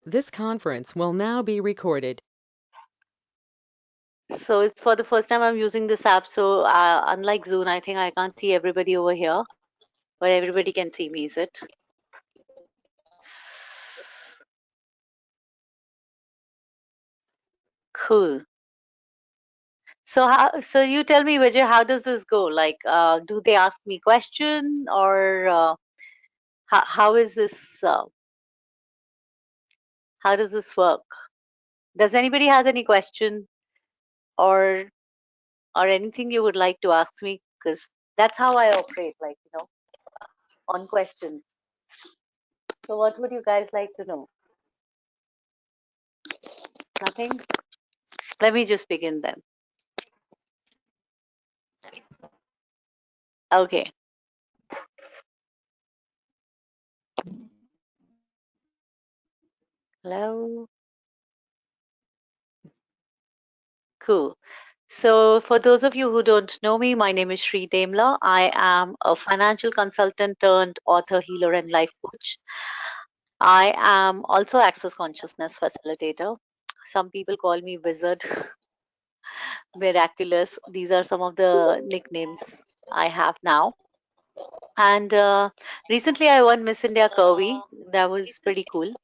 This conference will now be recorded. So it's for the first time I'm using this app. So unlike Zoom, I think I can't see everybody over here, but everybody can see me, is it? Cool. So you tell me, Vijay, how does this go? Like, do they ask me question or how is this? How does this work? Does anybody has any question or anything you would like to ask me? Because that's how I operate, like on questions. So what would you guys like to know? Nothing? Let me just begin then. Okay. Hello. Cool. So, for those of you who don't know me, my name is Shree Dembla. I am a financial consultant turned author, healer, and life coach. I am also access consciousness facilitator. Some people call me wizard, miraculous. These are some of the nicknames I have now. And recently I won Miss India Curvy. That was pretty cool.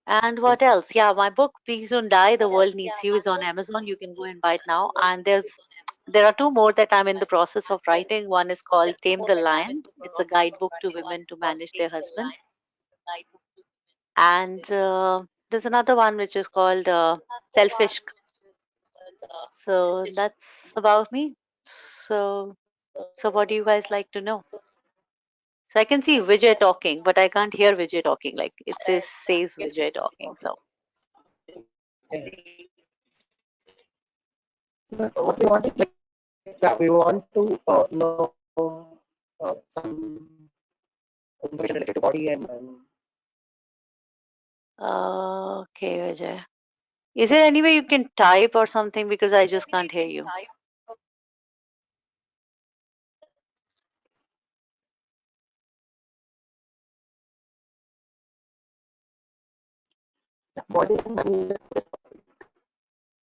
And what else? Yeah, my book, Please Don't Die, The World Needs You, is on Amazon. You can go and buy it now. And there are two more that I'm in the process of writing. One is called Tame the Lion. It's a guidebook to women to manage their husband. And there's another one which is called Selfish. So that's about me. So what do you guys like to know? So I can see Vijay talking, but I can't hear Vijay talking. Like it says Vijay talking. So What we want is like we want to know some information related to body and okay, Vijay. Is there any way you can type or something because I just can't hear you? body and money.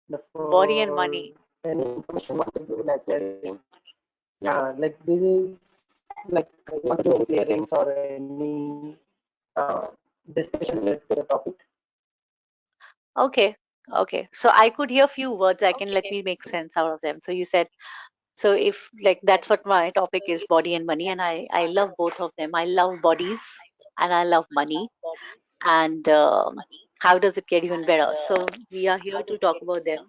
The Body and for money. any information want to do like yeah, like this is like you want to do any clearings or any uh, discussion related to the topic. Okay. Okay. So I could hear few words. I can let me make sense out of them. So you said so if like that's what my topic is, body and money, and I love both of them. I love bodies and I love money. And how does it get even better? So we are here to talk about them.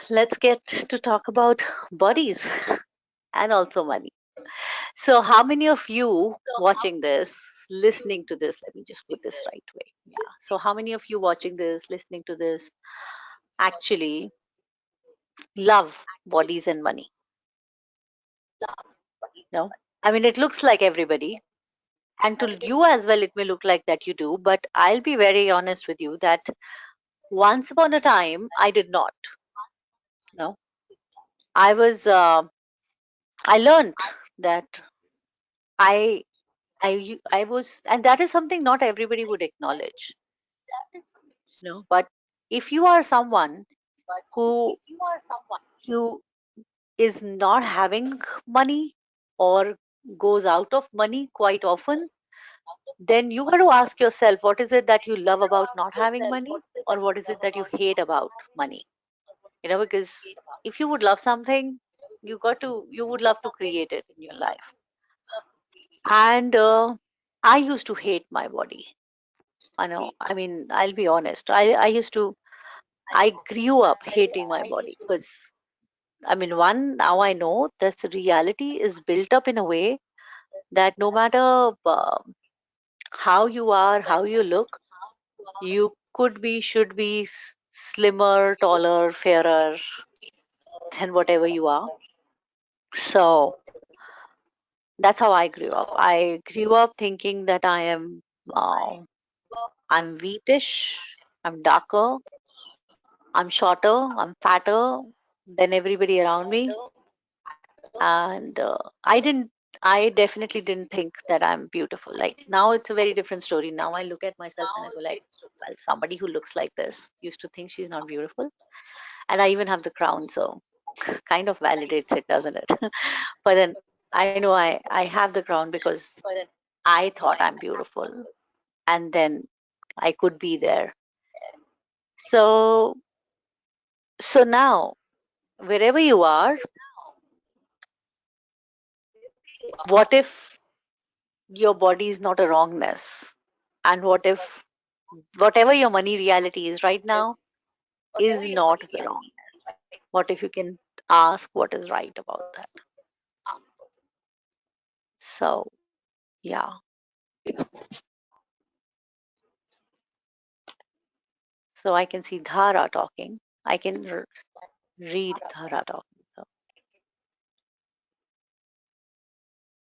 Let's get to talk about bodies and also money. So, how many of you watching this, listening to this, let me just put this right way. Yeah. So, how many of you watching this, listening to this, actually love bodies and money? No? I mean, it looks like everybody. And to you as well, it may look like that you do. But I'll be very honest with you that once upon a time, I did not. No. I was, I learned that I, I was, and that is something not everybody would acknowledge. No. But if you are someone who is not having money or goes out of money quite often, then you got to ask yourself what is it that you love about not having money or what is it that you hate about money? Because if you would love something, you would love to create it in your life. And I used to hate my body. I know. I mean, I'll be honest. I grew up hating my body because I mean, now I know this reality is built up in a way that no matter how you are, how you look, you could be, should be slimmer, taller, fairer than whatever you are. So that's how I grew up. I grew up thinking that uh, I'm wheatish, I'm darker, I'm shorter, I'm fatter than everybody around me, and I definitely didn't think that I'm beautiful. Like now it's a very different story. Now I look at myself and I go like, well, somebody who looks like this used to think she's not beautiful. And I even have the crown, so kind of validates it, doesn't it? But then I know I have the crown because I thought I'm beautiful. And then I could be there. So now wherever you are, what if your body is not a wrongness? And what if whatever your money reality is right now is not the wrong? What if you can ask what is right about that? So, yeah. So I can see Dhara talking. I can read Dhara talking.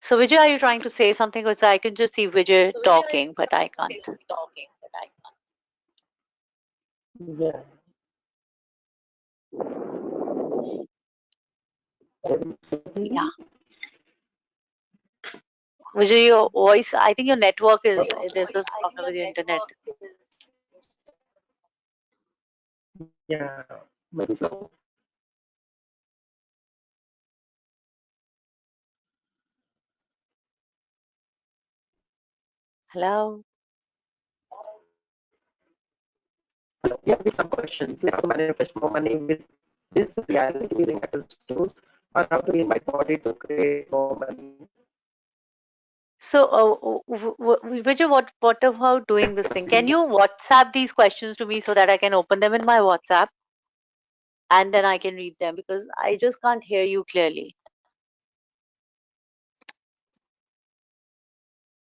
So, Vijay, are you trying to say something? Because I can just see Vijay talking, but I can't. Yeah. Yeah. Vijay, your voice, I think your network is, there's a problem with your internet. Yeah, maybe so. Hello? Yeah, with some questions like how to manifest more money with this reality using access tools, or how to in my body to create more money. So, Vijay, what about doing this thing? Can you WhatsApp these questions to me so that I can open them in my WhatsApp and then I can read them because I just can't hear you clearly.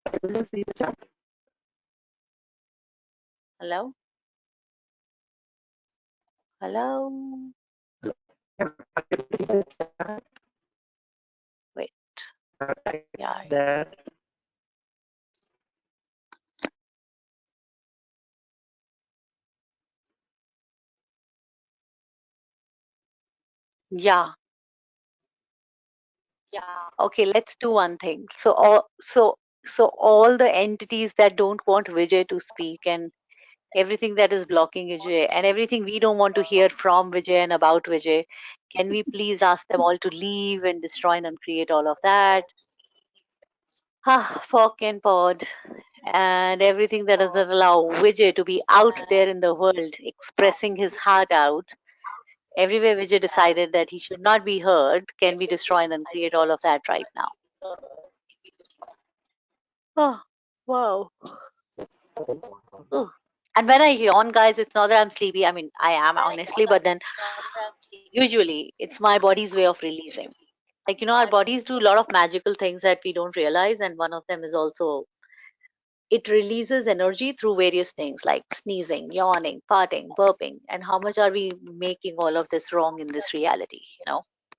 I will just see the chat. Hello? Hello? Am I able to see the chat? Wait. Type Yeah. there. Yeah. Okay, let's do one thing. So all the entities that don't want Vijay to speak and everything that is blocking Vijay and everything we don't want to hear from Vijay and about Vijay, can we please ask them all to leave and destroy and uncreate all of that? Ah, fork and pod and everything that doesn't allow Vijay to be out there in the world expressing his heart out. Everywhere Vijay decided that he should not be heard, can we destroy and uncreate all of that right now? Oh, wow. Yes. Ugh. And when I yawn, guys, it's not that I'm sleepy. I mean, I am honestly, but then usually it's my body's way of releasing. Like, our bodies do a lot of magical things that we don't realize. And one of them is also it releases energy through various things like sneezing, yawning, farting, burping. And how much are we making all of this wrong in this reality?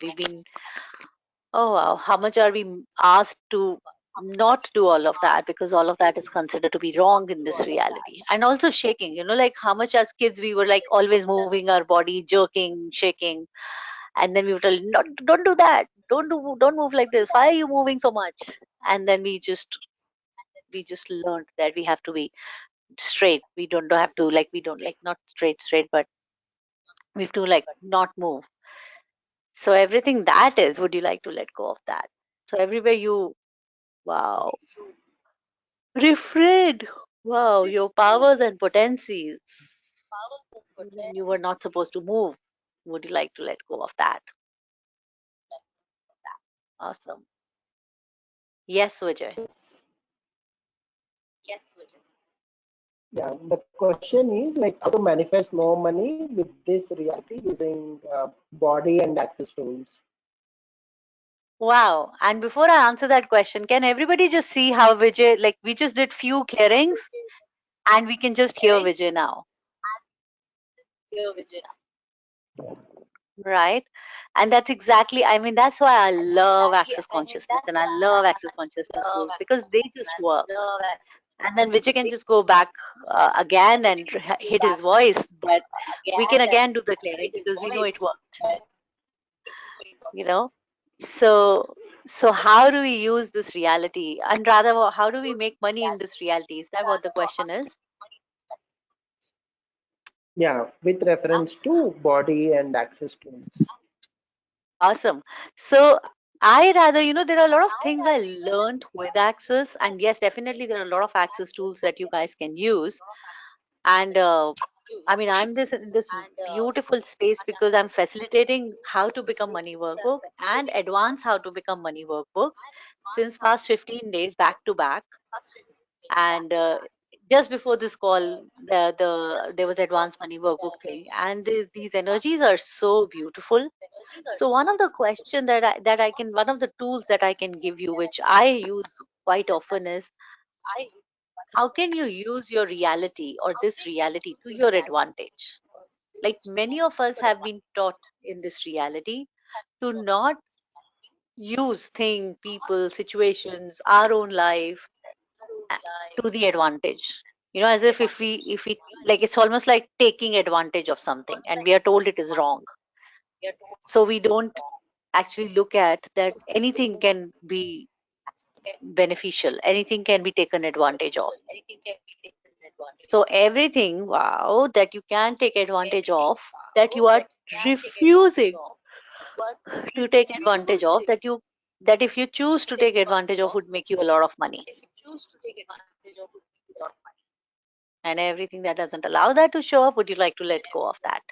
We've been, oh wow, how much are we asked to not do all of that because all of that is considered to be wrong in this reality? And also shaking, like how much as kids we were like always moving our body, jerking, shaking, and then we were told, not, don't do that, don't move like this. Why are you moving so much? And then we just learned that we have to be straight. We don't have to like we don't like not straight, but we have to like not move. So everything that is, would you like to let go of that? So everywhere you, wow, refrain. Wow, your powers and potencies. When you were not supposed to move. Would you like to let go of that? Awesome. Yes, Vijay. Yes. Yeah, the question is like how to manifest more money with this reality using body and access tools. Wow. And before I answer that question, can everybody just see how Vijay, like we just did few clearings and we can just hear Vijay now, right? And that's exactly, I mean, that's why I love access consciousness and I love access consciousness tools because they just work. And then Vijay can just go back again and hit his voice, but we can again do the clearing because we know it worked, you know? So how do we use this reality, and rather, how do we make money in this reality? Is that what the question is? Yeah, with reference to body and access tools. Awesome. So I rather, there are a lot of things I learned with Access, and yes, definitely there are a lot of Access tools that you guys can use. And I mean, I'm this in this beautiful space because I'm facilitating how to become money workbook and advance how to become money workbook since past 15 days back to back. And just before this call, there was advanced money workbook thing, and these energies are so beautiful. So one of the question one of the tools that I can give you, which I use quite often, is how can you use your reality or this reality to your advantage? Like many of us have been taught in this reality to not use thing, people, situations, our own life a- to the advantage. As if we like, it's almost like taking advantage of something and we are told it is wrong. So we don't actually look at that anything can be beneficial, anything can be taken advantage of. So everything, wow, that you can take advantage of, that you are refusing to take advantage of, that if you choose to take advantage of would make you a lot of money, and everything that doesn't allow that to show up, would you like to let go of that?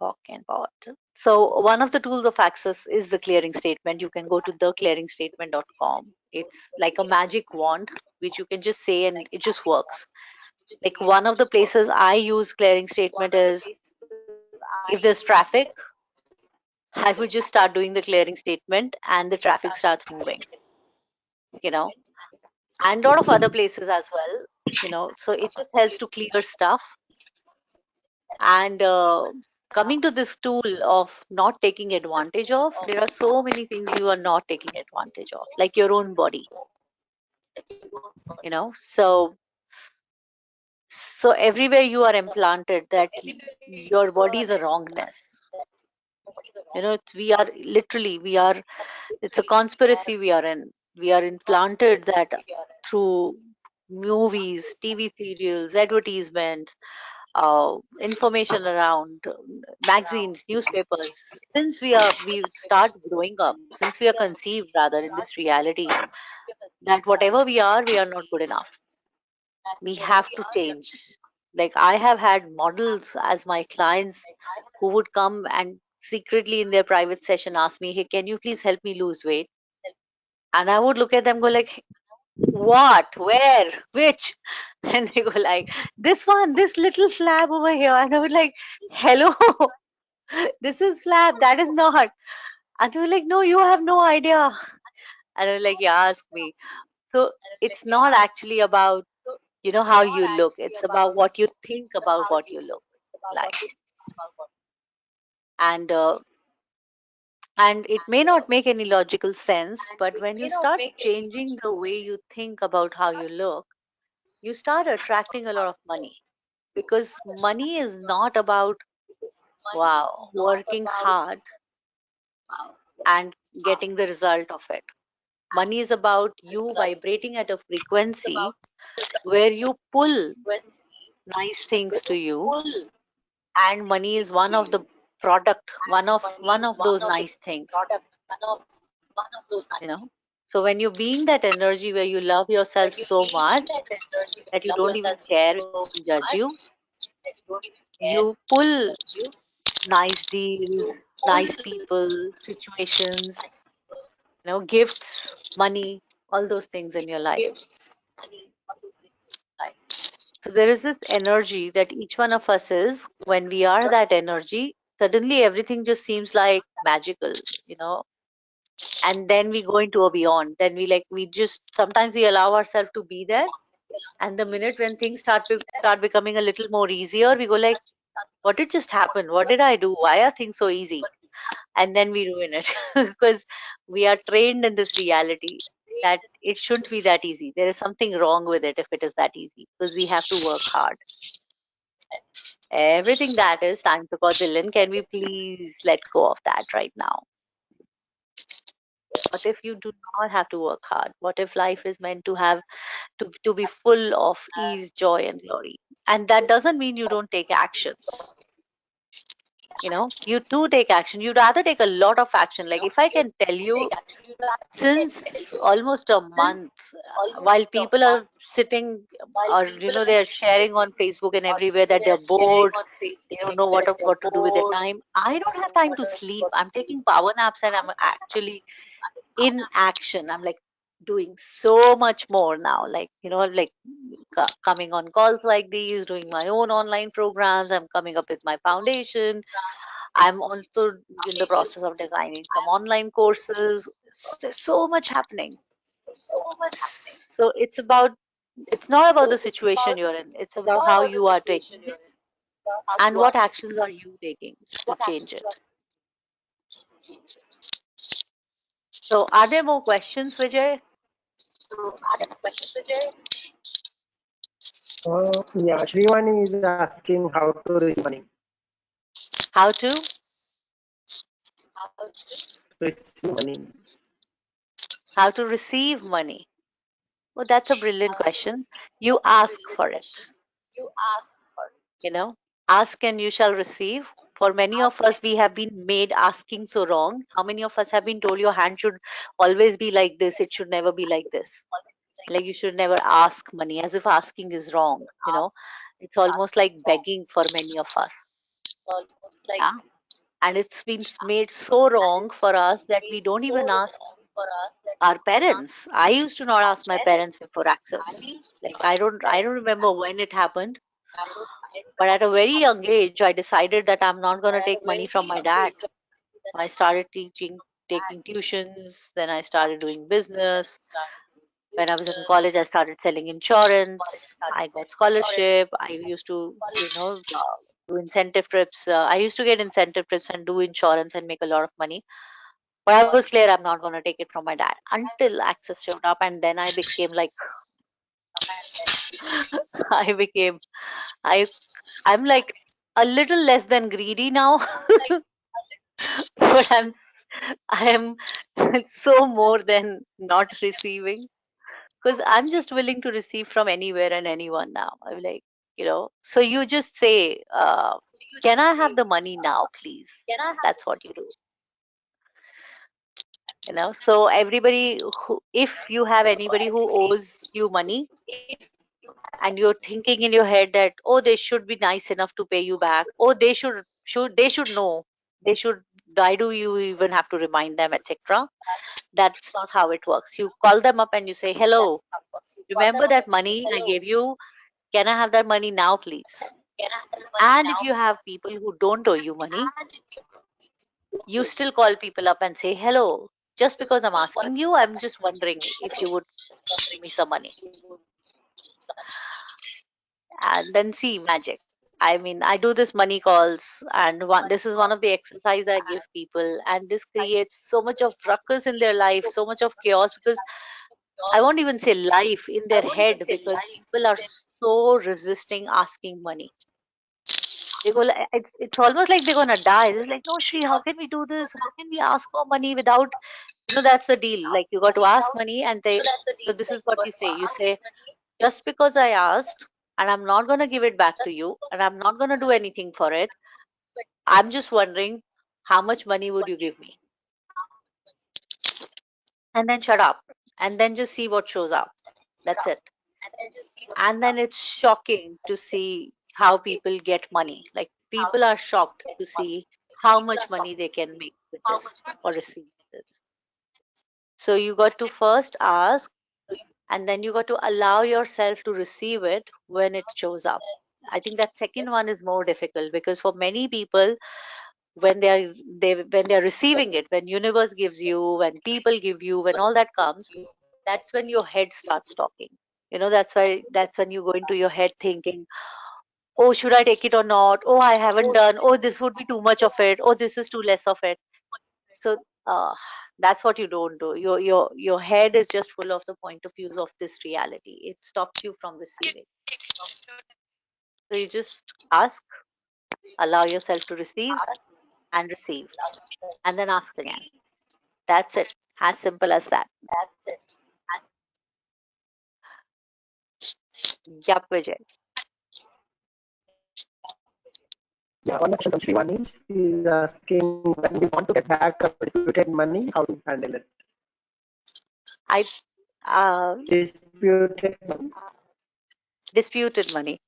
Talk about. So one of the tools of access is the clearing statement. You can go to theclearingstatement.com. It's like a magic wand which you can just say and it just works. Like one of the places I use clearing statement is if there's traffic, I would just start doing the clearing statement and the traffic starts moving, you know, and a lot of other places as well, so it just helps to clear stuff. And coming to this tool of not taking advantage of, there are so many things you are not taking advantage of, like your own body, so everywhere you are implanted that your body is a wrongness. We are literally, it's a conspiracy we are in. We are implanted that through movies, TV serials, advertisements, information around magazines, newspapers. Since we start growing up, since we are conceived rather in this reality, that whatever we are not good enough. We have to change. Like I have had models as my clients who would come and secretly in their private session ask me, "Hey, can you please help me lose weight?" And I would look at them, go like, "What? Where? Which?" And they go like, "This one, this little flab over here." And I would like, "Hello, this is flab. That is not." And they were like, "No, you have no idea." And I was like, "Yeah, ask me." So it's not actually about how you look. It's about what you think about what you look like. And uh, and it may not make any logical sense, but when you start changing the way you think about how you look, you start attracting a lot of money, because money is not about, wow, working hard and getting the result of it. Money is about you vibrating at a frequency where you pull nice things to you, and money is one of the product, one of those nice things, you know so when you're being that energy where you love yourself so much that you don't even care if people judge you, you pull nice deals, nice people, situations, gifts, money, all those things in your life. So there is this energy that each one of us is. When we are that energy, suddenly everything just seems like magical, you know and then we go into a beyond. Then we just sometimes we allow ourselves to be there, and the minute when things start becoming a little more easier, we go like, what did just happen? What did I do? Why are things so easy? And then we ruin it because we are trained in this reality that it shouldn't be that easy. There is something wrong with it if it is that easy, because we have to work hard. Everything that is time to quadrillion, can we please let go of that right now? What if you do not have to work hard? What if life is meant to have to be full of ease, joy, and glory? And that doesn't mean you don't take actions. You do take action. You'd rather take a lot of action. Like if I can tell you, since almost a month, while people are sitting or they're sharing on Facebook and everywhere that they're bored, they don't know what to do with their time. I don't have time to sleep. I'm taking power naps and I'm actually in action. I'm like doing so much more now, like like coming on calls like these, doing my own online programs. I'm coming up with my foundation. I'm also in the process of designing some online courses. There's so much happening. So it's not about the situation you're in, it's about how you are taking it and what actions are you taking to change it. So are there more questions, Vijay? Yeah, Shrivani is asking how to receive money. How to Receive money. how to receive money? Well, that's a brilliant question. You ask for it. you know Ask and you shall receive. For many of us, we have been made asking so wrong. How many of us have been told your hand should always be like this, it should never be like this? Like you should never ask money, as if asking is wrong. It's almost like begging for many of us. Yeah. And it's been made so wrong for us that we don't even ask our parents. I used to not ask my parents before access. Like I don't remember when it happened, but at a very young age I decided that I'm not going to take money from my dad. I started taking tuitions, then I started doing business. When I was in college, I started selling insurance. I got scholarship. I used to, do incentive trips. I used to get incentive trips and do insurance and make a lot of money. But I was clear I'm not going to take it from my dad until Access showed up, and then I became like, I became, I, I'm like a little less than greedy now, but I am so more than not receiving, because I'm just willing to receive from anywhere and anyone now. I'm like, so you just say, can I have the money now, please? That's what you do. So everybody if you have anybody who owes you money and you're thinking in your head that, oh, they should be nice enough to pay you back, oh, they should know, they should, why do you even have to remind them, etc. That's not how it works. You call them up and you say, hello, remember that money I gave you? Can I have that money now, please? And if you have people who don't owe you money, you still call people up and say, hello, just because I'm asking you, I'm just wondering if you would give me some money. And then see magic. I mean, I do this money calls, and this is one of the exercise I give people, and this creates so much of ruckus in their life, so much of chaos, because I won't even say life, in their head, because people are so resisting asking money. They go like, it's almost like they're gonna die. It's like, no, Shri, how can we do this? How can we ask for money without, that's the deal. Like you got to ask money, and so this is what you say. You say, just because I asked, and I'm not gonna give it back to you, and I'm not gonna do anything for it. I'm just wondering, how much money would you give me? And then shut up, and then just see what shows up. That's it. And then it's shocking to see how people get money. Like people are shocked to see how much money they can make with this or receive this. So you got to first ask, and then you got to allow yourself to receive it when it shows up. I think that second one is more difficult, because for many people, when they're receiving it, when universe gives you, when people give you, when all that comes, that's when your head starts talking. That's when you go into your head thinking, oh, should I take it or not? Oh, I haven't done. Oh, this would be too much of it. Oh, this is too less of it. So that's what you don't do. Your head is just full of the point of views of this reality. It stops you from receiving. So you just ask, allow yourself to receive and receive, and then ask again. That's it. As simple as that. Yup, Vijay. Yeah, one more question from Shivani. She's asking when we want to get back our disputed money, how to handle it. I uh, Disputed money. disputed money.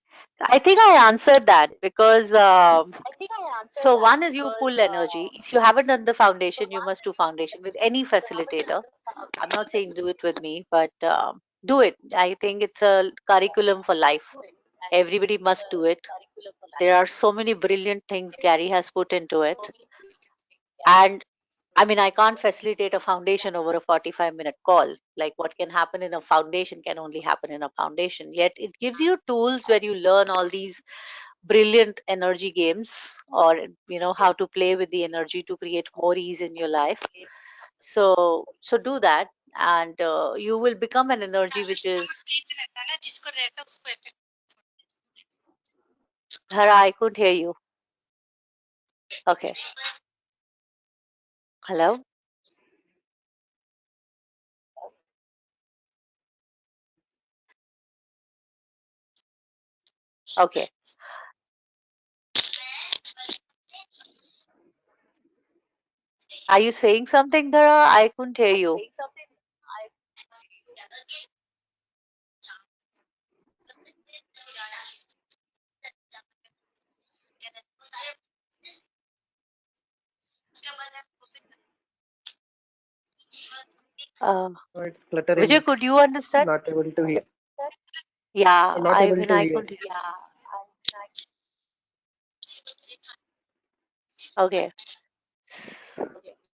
I think I answered that because so one is you pull energy. If you haven't done the foundation, you must do foundation with any facilitator. I'm not saying do it with me, but do it. I think it's a curriculum for life. Everybody must do it. There are so many brilliant things Gary has put into it. And I mean, I can't facilitate a foundation over a 45-minute call. Like what can happen in a foundation can only happen in a foundation. Yet it gives you tools where you learn all these brilliant energy games, or how to play with the energy to create more ease in your life. So do that, and you will become an energy which is. Hara, I couldn't hear you. Okay. Hello. Okay. Are you saying something, Dhara? I couldn't hear you. uh, So it's cluttering, Vijay, could you understand? not able to hear. Yeah, So not I able mean, to I hear. couldn't. Okay.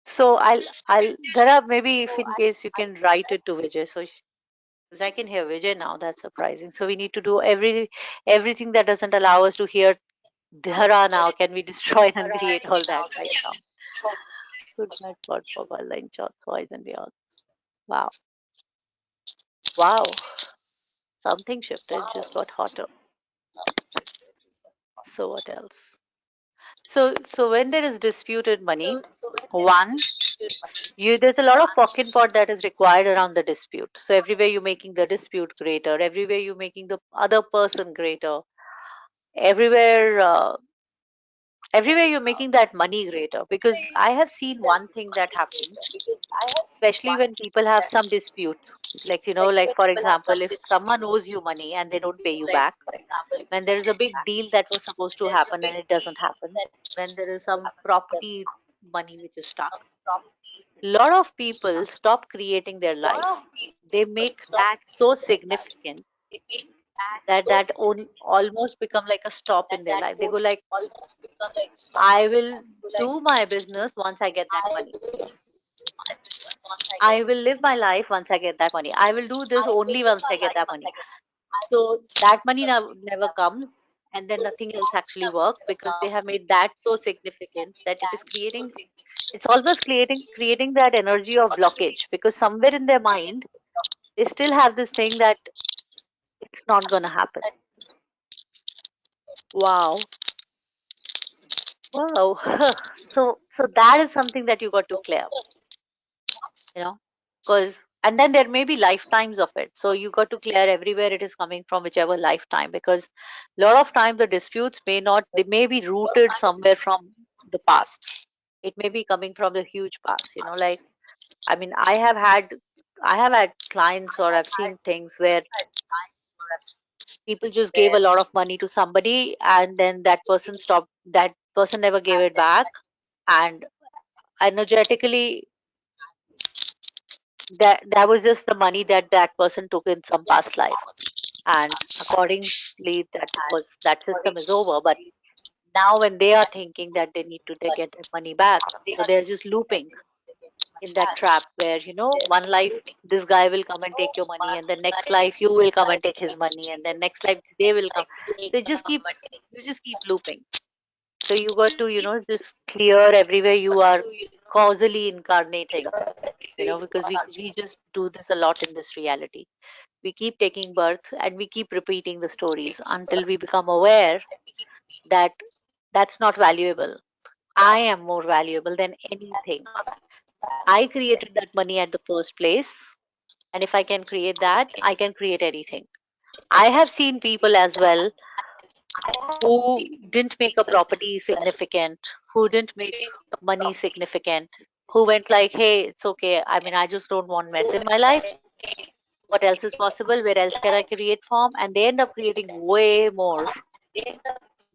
So Dhara, maybe if in case you can write it to Vijay, so because I can hear Vijay now. That's surprising. So we need to do everything that doesn't allow us to hear Dhara now. Can we destroy and create all that right now? Good night, God for online shots, toys and beyond. Wow, wow. Something shifted, just got hotter. So what else? So when there is disputed money, one, there's a lot of pocket pot that is required around the dispute. So everywhere you're making the dispute greater, everywhere you're making the other person greater, everywhere everywhere you're making that money greater. Because I have seen one thing that happens, especially when people have some dispute. Like for example, if someone owes you money and they don't pay you back, when there is a big deal that was supposed to happen and it doesn't happen, when there is some property money which is stuck, a lot of people stop creating their life. They make that so significant that almost become like a stop in their life. They go like, I will do my business once I get that money. I will live my life once I get that money. I will do this only once I get that money. So that money never comes, and then nothing else actually works because they have made that so significant that it is creating. It's almost creating that energy of blockage, because somewhere in their mind they still have this thing that it's not gonna happen. Wow, wow. So that is something that you got to clear, you know, because and then there may be lifetimes of it. So you got to clear everywhere it is coming from, whichever lifetime, because a lot of time the disputes may not, they may be rooted somewhere from the past. It may be coming from the huge past, like, I mean, I have had clients, or I've seen things where people just gave a lot of money to somebody, and then that person never gave it back, and energetically that was just the money that that person took in some past life, and accordingly that system is over. But now when they are thinking that they need to get their money back, so they're just looping in that trap where, one life this guy will come and take your money, and then next life you will come and take his money, and then next life they will come. So it just keeps you just keep looping. So you got to, just clear everywhere you are causally incarnating. because we just do this a lot in this reality. We keep taking birth and we keep repeating the stories until we become aware that that's not valuable. I am more valuable than anything. I created that money at the first place, and if I can create that, I can create anything. I have seen people as well who didn't make a property significant, who didn't make money significant, who went like, hey, it's okay. I mean, I just don't want mess in my life. What else is possible? Where else can I create from? And they end up creating way more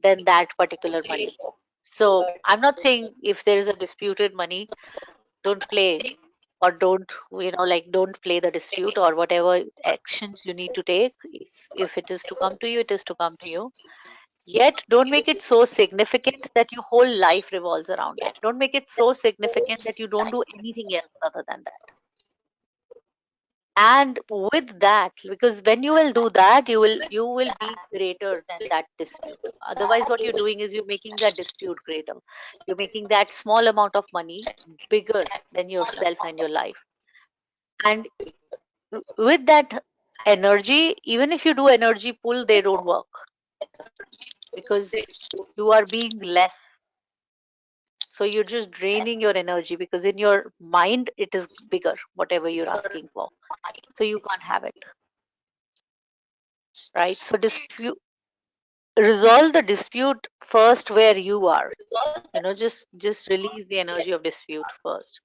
than that particular money. So I'm not saying if there is a disputed money, don't play or don't play the dispute or whatever actions you need to take. If it is to come to you, it is to come to you. Yet, don't make it so significant that your whole life revolves around it. Don't make it so significant that you don't do anything else other than that. And with that, because when you will do that, you will be greater than that dispute. Otherwise, what you're doing is you're making that dispute greater. You're making that small amount of money bigger than yourself and your life. And with that energy, even if you do energy pull, they don't work because you are being less. So you're just draining your energy because in your mind it is bigger, whatever you're asking for. So you can't have it, right? So dispute, resolve the dispute first where you are. Just release the energy of dispute first,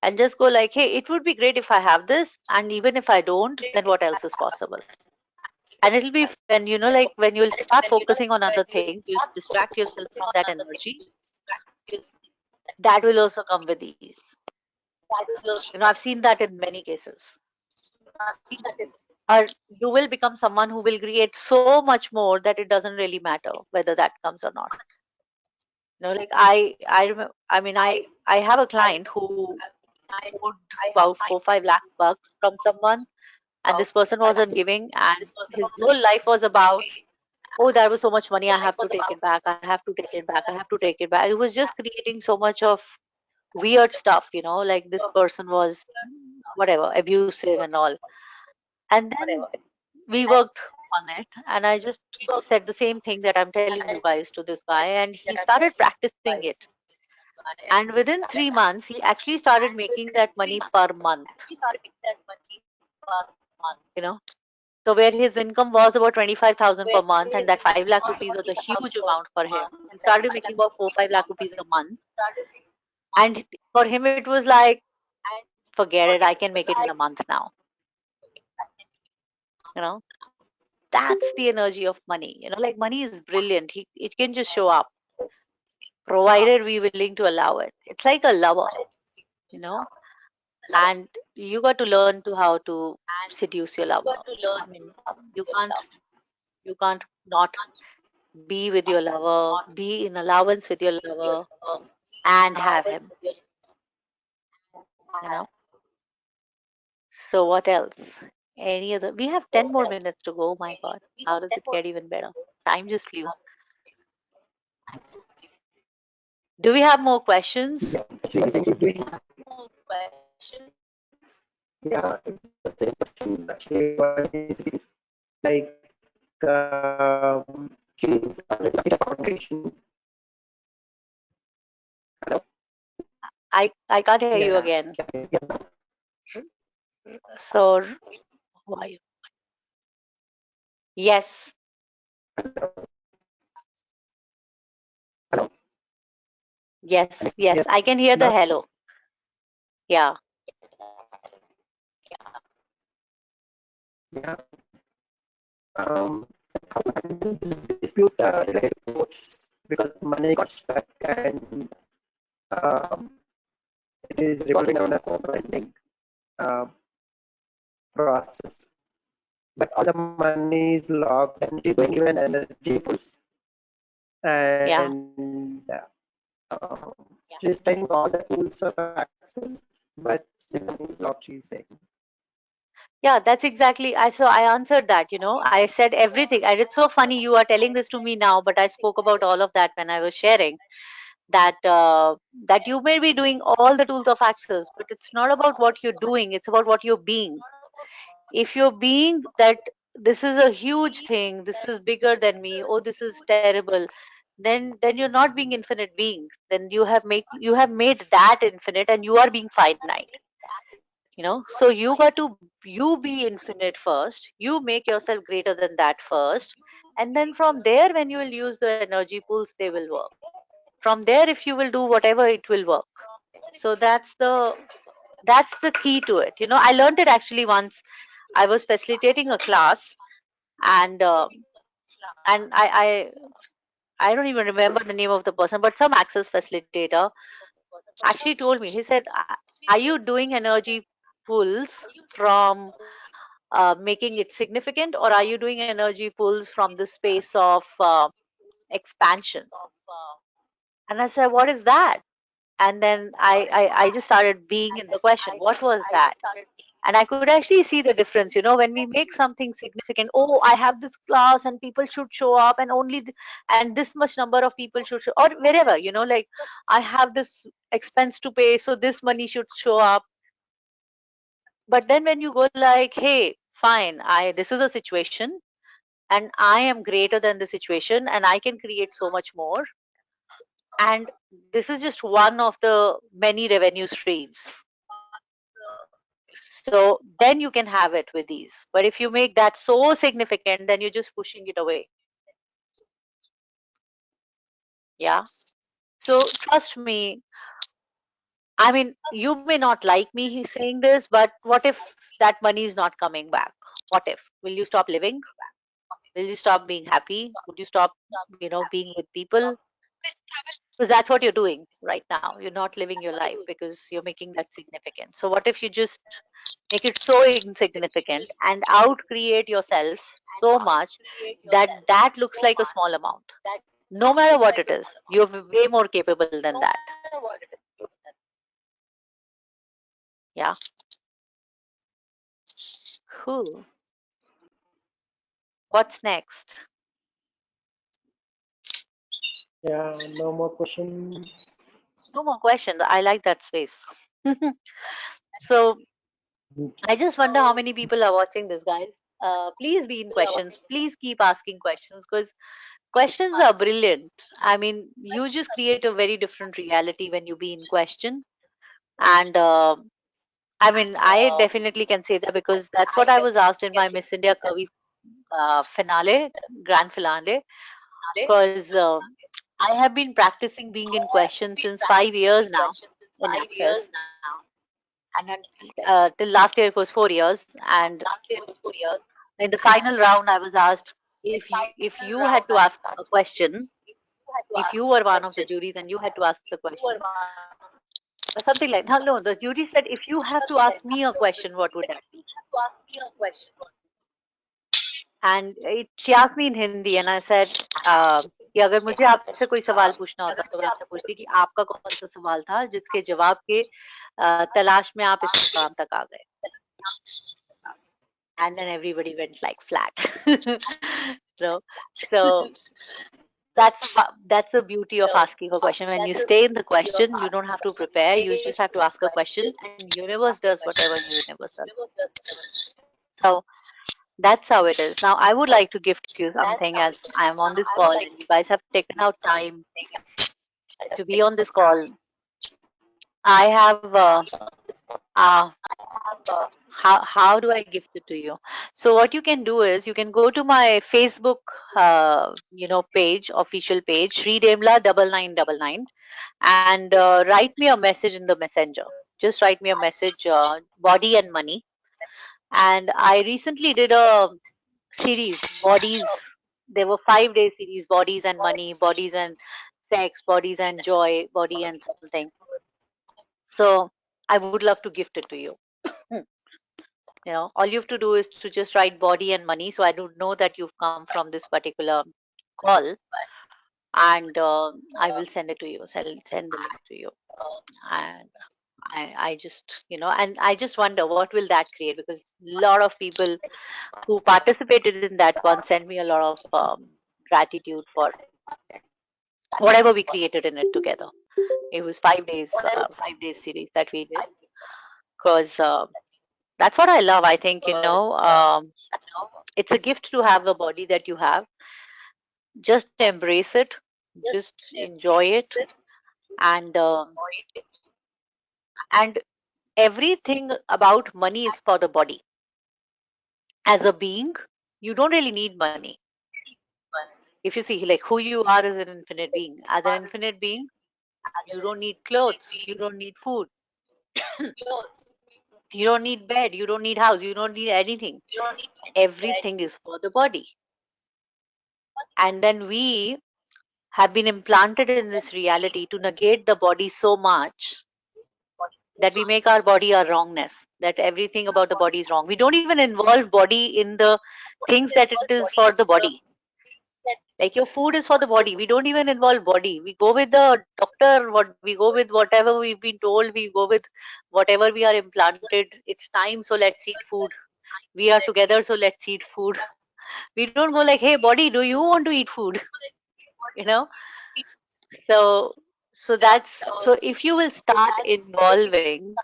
and just go like, hey, it would be great if I have this, and even if I don't, then what else is possible? And it'll be when like when you'll start focusing on other things, you distract yourself from that energy. That will also come with ease. I've seen that in many cases. Or you will become someone who will create so much more that it doesn't really matter whether that comes or not. Like I mean, I have a client who owed about 4-5 lakhs from someone, and this person wasn't giving, and his whole life was about, oh, there was so much money, I have to take it back, I have to take it back, I have to take it back. It was just creating so much of weird stuff, like this person was whatever abusive and all. And then we worked on it, and I just said the same thing that I'm telling you guys to this guy, and he started practicing it. And within 3 months, he actually started making that money per month. You know, so where his income was about 25,000 per month, and that 5 lakh rupees was a huge amount for him. He started making about 4-5 lakh rupees a month, and for him it was like, forget it, I can make it in a month now. You know, that's the energy of money. Like money is brilliant. It can just show up provided we willing to allow it. It's like a lover, you know, and you got to learn to how to seduce your lover. I mean, you can't you can't not be with your lover, be in allowance with your lover, and have him. You know. So what else? Any other? We have 10 more minutes to go. My God, how does it get even better? Time just flew. Do we have more questions? Yeah, actually, I think we have, yeah, it's the same question. Actually, what is it like? Humans are like a foundation. Hello? I can't hear you Yeah, again. can you hear now? So why? Yes, Hello? Hello? yes, Can you yes. hear I can hear the now? hello. Yeah. Yeah. Um, how to handle this dispute related courts because money got stuck and um, it is revolving around a co-parenting uh, process. But all the money is locked and she's going even energy pulls. Yeah. And she's trying all the tools of access, but still the money is locked, she's saying. Yeah, that's exactly. I answered that, I said everything. And it's so funny you are telling this to me now, but I spoke about all of that when I was sharing. that you may be doing all the tools of access, but it's not about what you're doing, it's about what you're being. If you're being that this is a huge thing, this is bigger than me, oh this is terrible, then you're not being infinite being. Then you have made that infinite and you are being finite. So you be infinite first, you make yourself greater than that first, and then from there when you will use the energy pools, they will work. From there, if you will do whatever, it will work. So that's the key to it. I learned it actually once. I was facilitating a class, and I don't even remember the name of the person, but some access facilitator actually told me. He said, "Are you doing energy pulls from making it significant, or are you doing energy pulls from the space of expansion?" And I said, "What is that?" And then I just started being in the question, what was that? And I could actually see the difference. When we make something significant, oh, I have this class and people should show up, and and this much number of people should show, or wherever, like I have this expense to pay, so this money should show up. But then when you go like, hey, fine, I this is a situation, and I am greater than the situation, and I can create so much more, and this is just one of the many revenue streams. So then you can have it with these. But if you make that so significant, then you're just pushing it away. Yeah. So trust me, I mean, you may not like me saying this, but what if that money is not coming back? What if? Will you stop living? Will you stop being happy? Would you stop, being with people? Because that's what you're doing right now. You're not living your life because you're making that significant. So what if you just make it so insignificant and out create yourself so much that that looks like a small amount? No matter what it is, you're way more capable than that. Yeah. Cool. What's next? Yeah, no more questions. No more questions. I like that space. So I just wonder how many people are watching this, guys. Please be in questions. Please keep asking questions because questions are brilliant. I mean, you just create a very different reality when you be in question. And I mean, I definitely can say that because that's what I was asked in my Miss India Kavi finale, grand finale. Because I have been practicing being in question since 5 years now in Access, and then, till last year it was 4 years. And in the final round, I was asked if you had to ask a question, if you were one of the juries and you had to ask the question, or something like that. No, the jury said if you have to ask me a question, what would that be? And she asked me in Hindi, and I said, कि अगर मुझे आपसे कोई सवाल पूछना होता तो मैं आपसे पूछती कि आपका कौन सा सवाल था जिसके जवाब के तलाश में आप इस मुकाम तक आ गए. And then everybody went like flat. So that's the beauty of asking a question. When you stay in the question, you don't have to prepare. You just have to ask a question, and universe does whatever universe does. So that's how it is. Now, I would like to gift you something as I am on this call, and you guys have taken out time to be on this call. I have uh, how do I gift it to you? So what you can do is you can go to my Facebook, page, official page, Shree Dembla 9999, and write me a message in the messenger. Just write me a message, body and money. And I recently did a series, bodies. There were 5 day series, bodies and money, bodies and sex, bodies and joy, body and something. So I would love to gift it to you. All you have to do is to just write body and money, so I don't know that you've come from this particular call, and I will send it to you. Send the link to you. And I just, and I just wonder what will that create, because a lot of people who participated in that one sent me a lot of gratitude for it. whatever we created in it together. It was 5 days series that we did, because that's what I love. I think, it's a gift to have the body that you have. Just embrace it, just enjoy it, and everything about money is for the body. As a being, you don't really need money. If you see, like, who you are as an infinite being, you don't need clothes, you don't need food, you don't need bed, you don't need house, you don't need anything. Everything is for the body. And then we have been implanted in this reality to negate the body so much that we make our body our wrongness, that everything about the body is wrong. We don't even involve body in the things that it is for the body. Like, your food is for the body, we don't even involve body. We go with the doctor, what we go with, whatever we've been told, we go with whatever we are implanted. It's time, so let's eat food. We are together, so let's eat food. We don't go like, hey body, do you want to eat food? you know so if you will start involving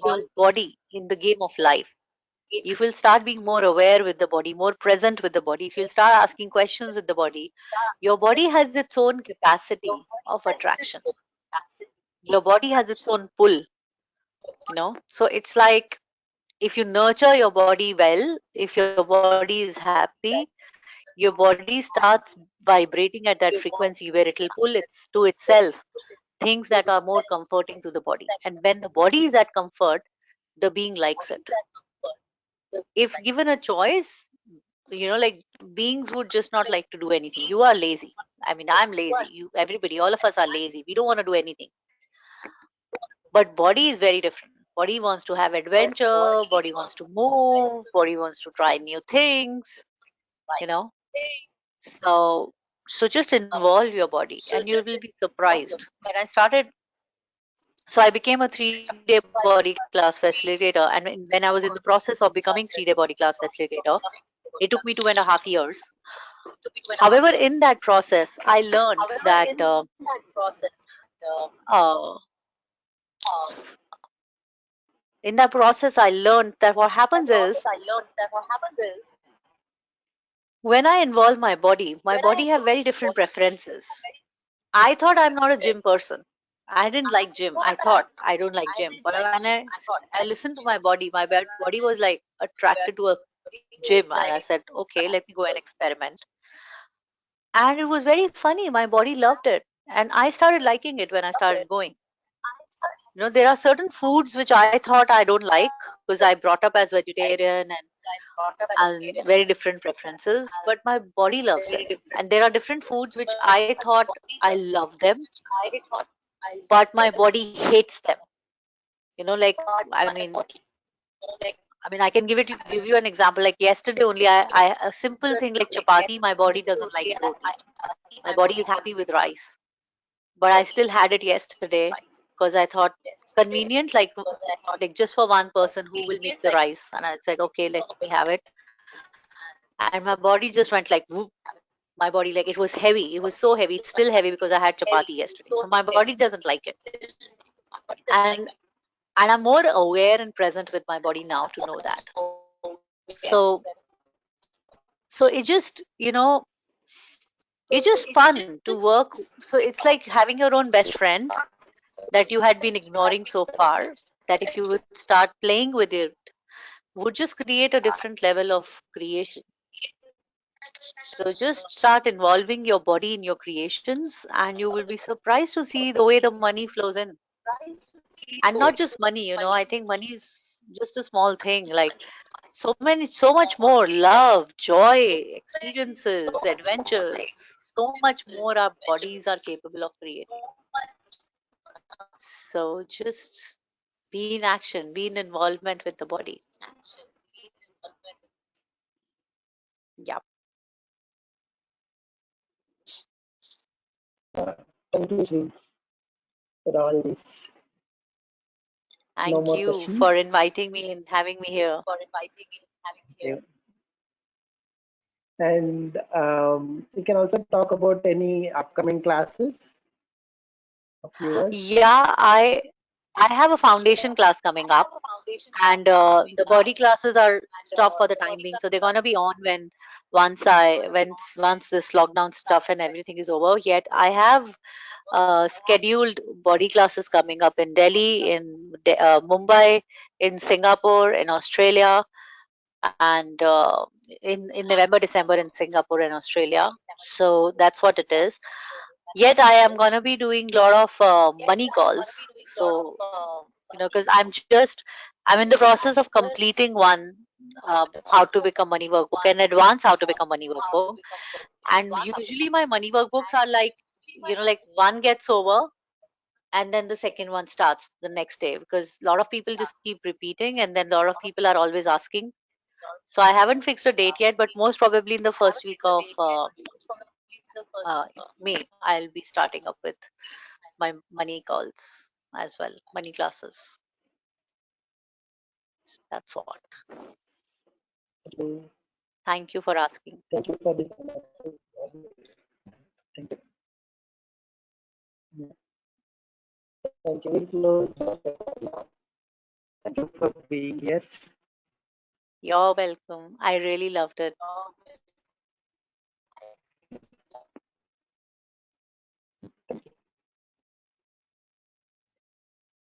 your body in the game of life, if you'll start being more aware with the body, more present with the body, if you'll start asking questions with the body, your body has its own capacity of attraction. Your body has its own pull. So it's like, if you nurture your body well, if your body is happy, your body starts vibrating at that frequency where it'll pull to itself things that are more comforting to the body. And when the body is at comfort, the being likes it. If given a choice, like, beings would just not like to do anything. You are lazy. I mean, I'm lazy. Everybody, all of us are lazy. We don't want to do anything. But body is very different. Body wants to have adventure. Body wants to move. Body wants to try new things. You know. So just involve your body, and you will be surprised. When I started, so I became a 3-day body class facilitator, and when I was in the process of becoming 3-day body class facilitator, it took me 2.5 years. However, in that process, I learned that uh, in that process, I learned that what happens is, when I involve my body have very different preferences. I thought I'm not a gym person. I didn't like gym. I thought I don't like gym. But when I listened to my body, body was like attracted to a gym, and I said, okay, let me go and experiment. And it was very funny. My body loved it, and I started liking it when I started going. There are certain foods which I thought I don't like because I brought up as vegetarian, and very different preferences, but my body loves it. And there are different foods which I thought I love them, but my body hates them. Like, I mean, I can give you an example. Like, yesterday only, I a simple thing like chapati, my body doesn't like roti. My body is happy with rice, but I still had it yesterday because I thought convenient, like just for one person who will make the rice, and I said, okay, let me have it. And my body just went like whoop. My body, like, it was heavy. It was so heavy. It's still heavy because I had chapati yesterday. So my body doesn't like it. And I'm more aware and present with my body now to know that. So it just, it's just fun to work. So it's like having your own best friend that you had been ignoring so far, that if you would start playing with it, would just create a different level of creation. So just start involving your body in your creations, and you will be surprised to see the way the money flows in. And not just money, I think money is just a small thing. Like, so much more love, joy, experiences, adventures, so much more our bodies are capable of creating. So just be in action, be in involvement with the body. Yeah. Thank you, Sri, for all this. No Thank more you for questions. inviting me and having me here. Yeah. And you can also talk about any upcoming classes of yours. Yeah, I have a foundation class coming up, and the body classes are stopped for the time being, so they're gonna be on when once this lockdown stuff and everything is over. Yet I have scheduled body classes coming up in Delhi, in Mumbai, in Singapore, in Australia, and in November, December in Singapore and Australia. So that's what it is. Yet I am gonna be doing a lot of money calls. So because I'm in the process of completing one, how to become money workbook, and advance how to become money workbook. And usually my money workbooks are like, like one gets over and then the second one starts the next day, because a lot of people just keep repeating and then a lot of people are always asking. So I haven't fixed a date yet, but most probably in the first week of uh, May, I'll be starting up with my money calls as well, money classes. That's what. So, Thank you for asking. thank you for this wonderful. Thank you. Yeah. Thank you. We'll close the record now. Thank you for being here. You're welcome. I really loved it.